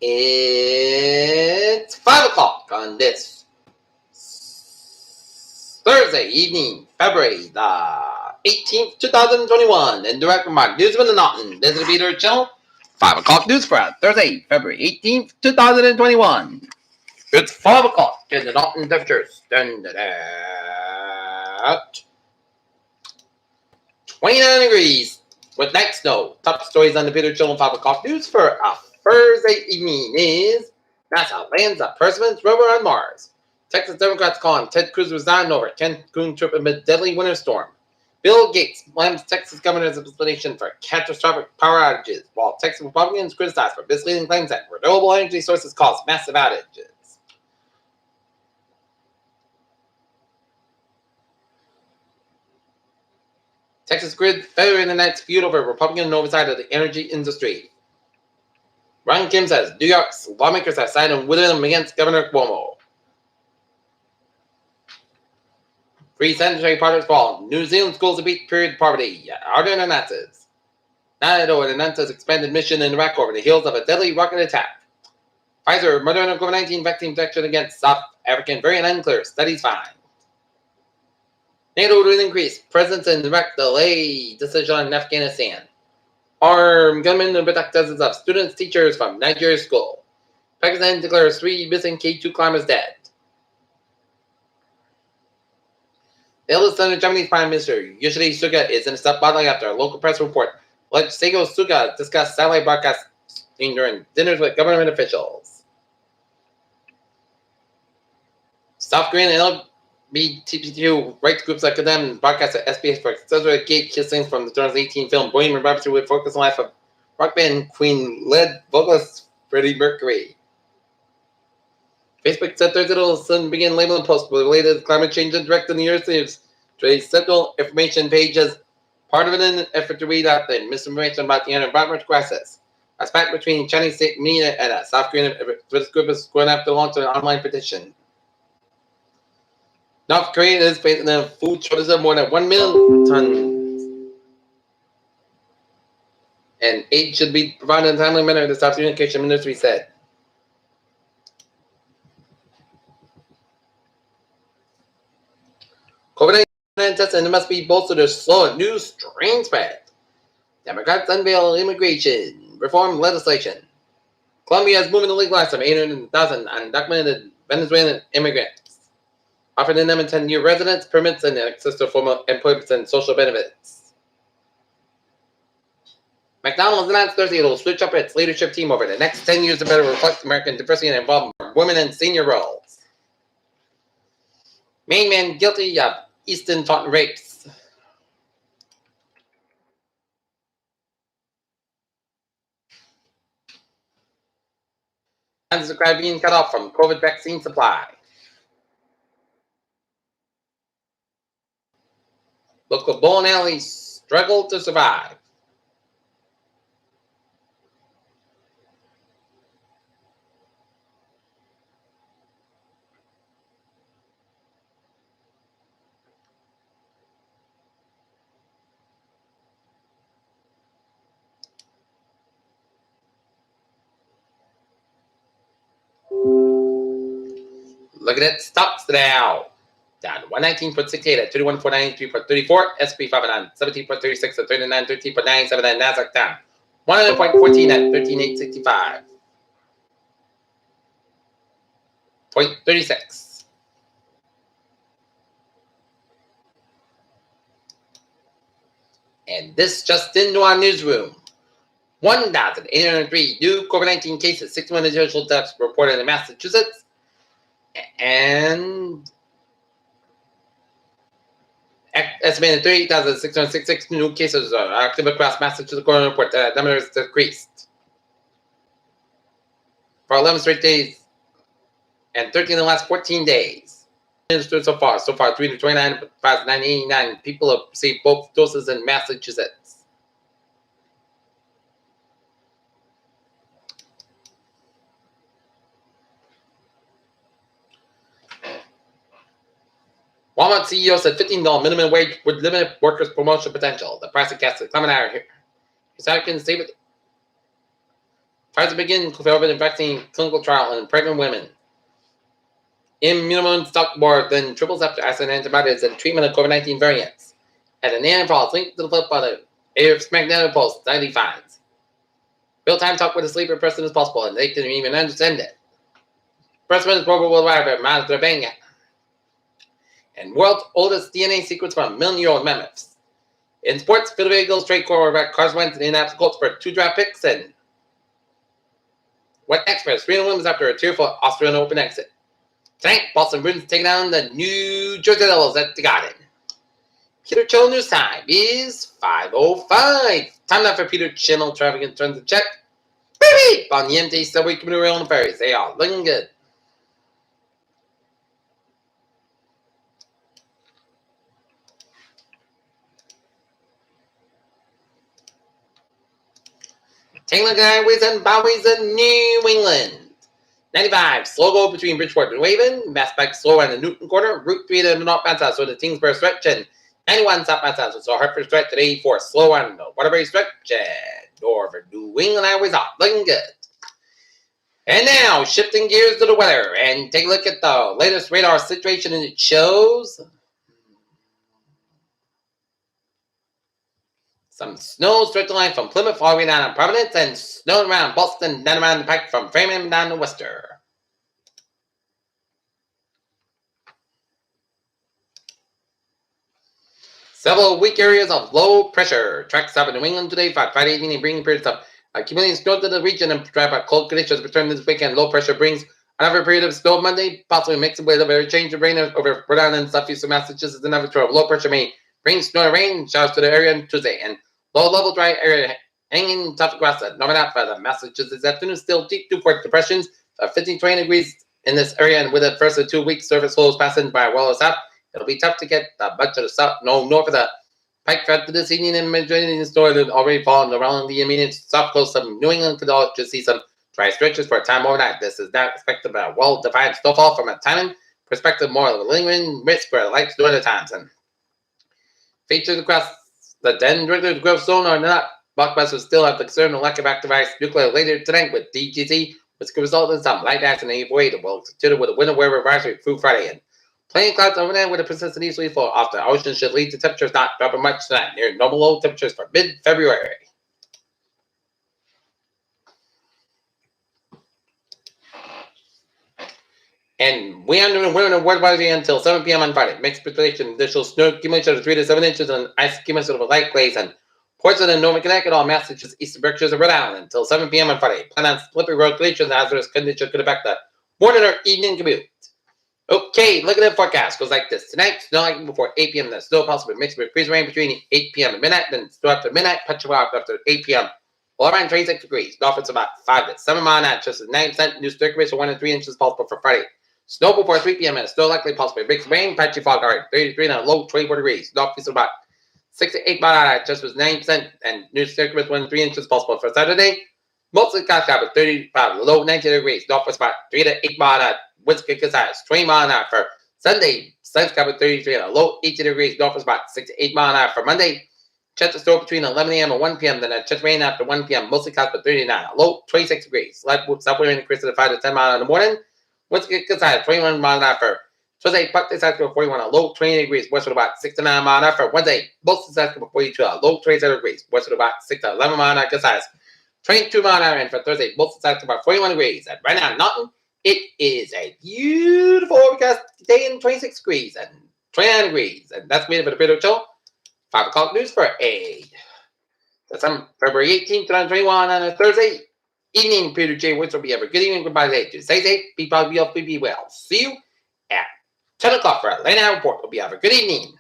It's 5 o'clock on this Thursday evening, February the 18th, 2021. And direct from our News with the Naughton, this is Peter Channel. 5 o'clock news for Thursday, February 18th, 2021. It's 5 o'clock and the Naughton temperature standing at 29 degrees with night snow. Top stories on the Peter Channel 5 o'clock news for a Thursday evening is NASA lands a Perseverance rover on Mars. Texas Democrats call on Ted Cruz resign over Cancun trip amid deadly winter storm. Bill Gates blames Texas governor's explanation for catastrophic power outages, while Texas Republicans criticize for misleading claims that renewable energy sources cause massive outages. Texas grid failure in the night's feud over Republican oversight of the energy industry. Ron Kim says New York's lawmakers have sided with him against Governor Cuomo. Free sanitary products fall. New Zealand schools to beat period poverty. Harder than Nazis. NATO announces expanded mission in Iraq over the heels of a deadly rocket attack. Pfizer Moderna COVID-19 vaccine protection against South African variant unclear. Studies find. NATO will increase presence in Iraq delay decision on Afghanistan. Armed gunmen attack dozens of students, teachers from Nigeria school. Pakistan declares 3 missing K2 climbers dead. The eldest son of Germany's Prime Minister, Yoshihide Suga, is in a spotlight after a local press report alleged Seigo Suga discussed satellite broadcasting during dinners with government officials. South Korean LGBTQ rights groups have condemned broadcast at SBS for accessory gay kissing from the 2018 film Bohemian Rhapsody with focus on life of rock band Queen lead vocalist Freddie Mercury. Facebook said Thursday it'll soon begin labeling posts related to climate change and direct the initiatives to a central information page as part of an effort to read out the misinformation about the environmental crisis. A spat between Chinese state media and a South Korean British group is going after the launch of an online petition. North Korea is facing a food shortage of more than 1 million tons. And aid should be provided in a timely manner, the South Communication Ministry said. COVID-19 testing must be bolstered to slow new strain spread. Democrats unveil immigration reform legislation. Colombia is moving to legalize some 800,000 undocumented Venezuelan immigrants, offering them 10-year residence permits and access to formal employment and social benefits. McDonald's announced Thursday it will switch up its leadership team over the next 10 years to better reflect American diversity and involve women in senior roles. Main man guilty of Easton Taunton rapes. Hands of crowd being cut off from COVID vaccine supply. Local bowling alleys struggle to survive. Look at it, stocks now. Down 119.68 at 31,493.34. SP 509 17.36 at 39.13.97. And Nasdaq down 100.14 at 13,865.36. And this just into our newsroom. 1,803 new COVID-19 cases, 61 additional deaths reported in Massachusetts. And estimated 38,666 new cases are active across Massachusetts. Coroner report that number has decreased for 11 straight days and 13 in the last 14 days. So far, 329,989 people have received both doses in Massachusetts. Walmart CEO said $15 minimum wage would limit workers' promotion potential. The price of gas is climbing higher. His American statement Pfizer begin COVID vaccine clinical trial in pregnant women. Immunomune stock board then triples after acid antibodies and treatment of COVID-19 variants. At a nanopause linked to the flip by the Air Smack Nanopulse 90 finds. Real time talk with a sleeper person as possible, and they can even understand it. First one is global worldwide by Master Banga. And world's oldest DNA sequence from million-year-old mammoths. In sports, Philadelphia Eagles trade quarterback Carson Wentz and the Indianapolis Colts for 2 draft picks. And what experts? Serena Williams after a tearful Australian Open exit. Tonight, Boston Bruins taking down the New Jersey Devils at the Garden. Peter Chill news time is 5:05. Time now for Peter Channel traffic and turns to check. Beep on the MT subway commuter rail and ferries. They are looking good. Taking a look at highways and byways in New England. 95, slow go between Bridgeport and Waven. Mass back slow on the Newton corner. Route 3 to the northbound side, so the Tingsboro stretch. And 91 southbound side, so Hartford stretch at 84. Slow on the Waterbury stretch. And Dover, New England highways are looking good. And now, shifting gears to the weather. And take a look at the latest radar situation, and it shows some snow stretching line from Plymouth all the way down to Providence, and snow around Boston, down around the Pike from Framingham down to Worcester. Several weak areas of low pressure tracks up in New England today for Friday evening, bringing periods of accumulating snow to the region and drive by cold conditions return this weekend. Low pressure brings another period of snow Monday, possibly mixed with a very change of rain over Rhode Island and southeastern Massachusetts. Another tour of low pressure may bring snow and rain showers to the area on Tuesday, and low-level dry area hanging tough grass at northern out for the Massachusetts afternoon. Still deep Newport depressions of 15-20 degrees in this area, and with the first of 2 weeks surface flows passing by well as south, it'll be tough to get a bunch of the south north of the Pike threat to this evening and Mediterranean storm that already fallen around the immediate south coast of New England. Could also see some dry stretches for a time overnight. This is not expected by a well-defined snowfall from a timing perspective, more of a lingering risk for light snow at times. And features across the Dendritic Grove zone are not. Blockbusters still have the concern of lack of active ice nuclear later tonight with DGC, which could result in some light ice and a void that will continue with a winter weather advisory through Friday. And plain clouds overnight with a persistent easterly flow off the ocean should lead to temperatures not dropping much tonight, near normal low temperatures for mid-February. And we are in winter weather advisory until 7 p.m. on Friday. Mixed precipitation, additional snow accumulation of 3 to 7 inches, and ice accumulation of a light glaze, and ports of the Northern Connecticut, all Massachusetts, eastern Berkshires, and Rhode Island until 7 p.m. on Friday. Plan on slippery road conditions and hazardous conditions could affect the morning or evening commute. Okay, look at the forecast. Goes like this. Tonight, snow likely before 8 p.m. Then snow possible mixed with freezing rain between 8 p.m. and midnight. Then snow after midnight, patchy clouds after 8 p.m. All around 26 degrees. North it's about 5 to 7 miles an hour. Just 9% new circulation, 1 to 3 inches possible for Friday. Snow before 3 p.m. and snow likely possible. Mixed rain, patchy fog, all right. 33 and a low 24 degrees. North is about 6 to 8 miles an hour. Just was 9% and new circulation, 1 to 3 inches possible for Saturday. Mostly clouds with 35, low 90 degrees. North was about 3 to 8 miles an hour. Winds could get 20 miles an hour for Sunday. Sun's got about 33 and a low 80 degrees. North is about 6 to 8 miles an hour for Monday. Chance of snow between 11 a.m. and 1 p.m. Then a chance of rain after 1 p.m. Mostly clouds but 39. A low 26 degrees. Southward wind increases to 5 to 10 miles in the morning. Winds get 21 miles an hour for Tuesday. Buckeye sides go 41. A low 20 degrees. Westward about 6 to 9 miles an hour for Wednesday. Mostly sides go 42. A low 27 degrees. Westward about 6 to 11 miles an hour. Good size. 22 miles an hour. And for Thursday, mostly sides go about 41 degrees. And right now in Norton, it is a beautiful overcast day in 26 degrees and 29 degrees. And that's me for the Peter Show. 5 o'clock news for that's on February 18th, 2021 on a Thursday evening. Peter J. Woods will be ever. Good evening, goodbye, stay safe, be positive, be well. See you at 10 o'clock for Atlanta Report. Will be ever. Good evening.